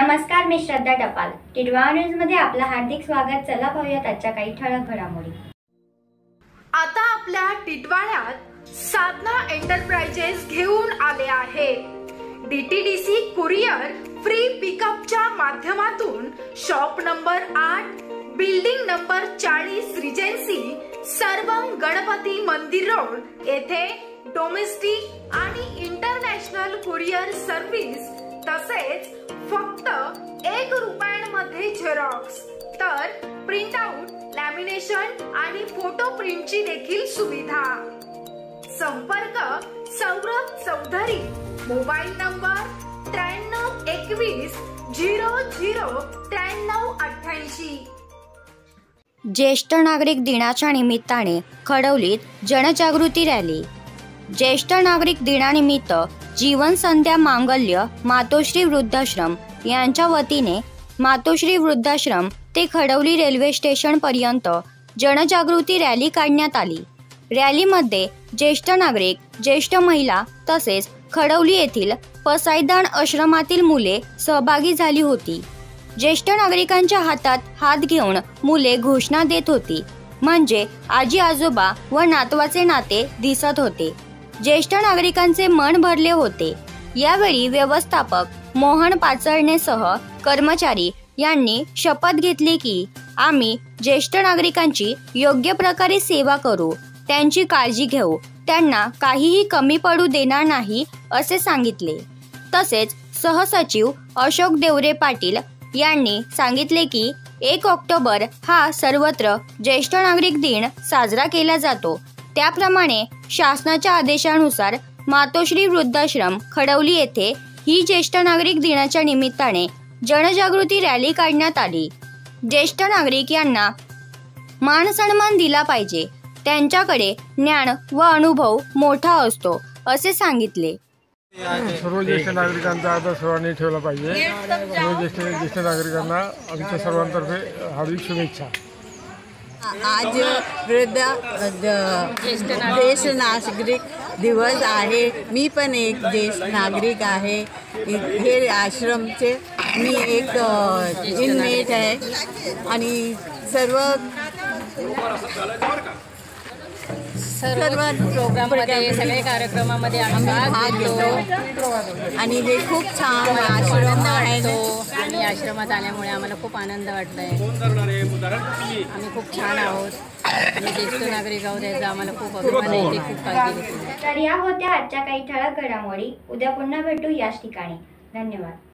नमस्कार, मी श्रद्धा टपाल. टिडवा न्यूज मध्ये आपलं हार्दिक स्वागत. चला पाहूयात आजच्या काही ठळक घडामोडी. आता आपल्या टिटवाळ्यात साधना एंटरप्राइजेस घेऊन आले आहे. डीटीडीसी कुरिअर फ्री पिकअपच्या माध्यमातून shop number 8, building number 40, regency, सर्वम गणपती मंदिर रोड येथे डोमेस्टिक आणि इंटरनॅशनल कुरिअर सर्व्हिस तसेच फक्त 1 रुपयांमध्ये झेरॉक्स तर प्रिंट आउट, लॅमिनेशन आणि फोटो प्रिंटची देखील सुविधा. संपर्क सौरभ चौधरी, मोबाईल नंबर 9321 00 9388. ज्येष्ठ नागरिक दिनाच्या निमित्ताने खडवलीत जनजागृती रॅली. ज्येष्ठ नागरिक दिनानिमित्त जीवन संध्या मांगल्य मातोश्री वृद्धाश्रम यांच्या वतीने मातोश्री वृद्धाश्रम ते खडवली रेल्वे स्टेशन पर्यंत जनजागृती रॅली काढण्यात आली. रॅलीमध्ये ज्येष्ठ नागरिक, ज्येष्ठ महिला तसेच खडवली येथील पसायदान आश्रमातील मुले सहभागी झाली होती. ज्येष्ठ नागरिकांच्या हातात हात घेऊन मुले घोषणा देत होती, म्हणजे आजी आजोबा व नातवाचे नाते दिसत होते. ज्येष्ठ नागरिकांचे मन भरले होते. यावेळी व्यवस्थापक मोहन पाचळणेसह कर्मचारी यांनी शपथ घेतली की आम्ही ज्येष्ठ नागरिकांची योग्य प्रकारे सेवा करू, त्यांची काळजी घेऊ, त्यांना काहीही कमी पडू देणार नाही असे सांगितले. तसेच सहसचिव अशोक देवरे पाटील यांनी सांगितले की 1 ऑक्टोबर हा सर्वत्र ज्येष्ठ नागरिक दिन साजरा केला जातो. त्याप्रमाणे शासनाच्या आदेशानुसार मातोश्री वृद्धाश्रम खडवली येथे ही ज्येष्ठ नागरिक दिनाच्या निमित्ताने जनजागृती रॅली काढण्यात आली. ज्येष्ठ नागरिक यांना मान सन्मान दिला पाहिजे, त्यांच्याकडे ज्ञान व अनुभव मोठा असतो असे सांगितले. सर्व ज्येष्ठ नागरिकांचा आदर सर्वांनी ठेवला पाहिजे. सर्व ज्येष्ठ नागरिकांना आमच्या सर्वांतर्फे हार्दिक शुभेच्छा. आज ज्येष्ठ नागरिक दिवस आहे. मी पण एक ज्येष्ठ नागरिक आहे. हे आश्रमचे मी एक इनमेट आहे आणि सर्व प्रोग्राममध्ये सगळे कार्यक्रमामध्ये आम्ही भाग घेतो आणि हे खूप छान आश्रम आहे. आणि आश्रमात आल्यामुळे आम्हाला खूप आनंद वाटलाय. आम्ही खूप छान आहोत आणि ज्येष्ठ नागरिक आहोत याचा आम्हाला खूप अभिमान आहे. ते खूप काळजी घेतो. तर या होत्या आजच्या काही ठळक घडामोडी. उद्या पुन्हा भेटू याच ठिकाणी. धन्यवाद.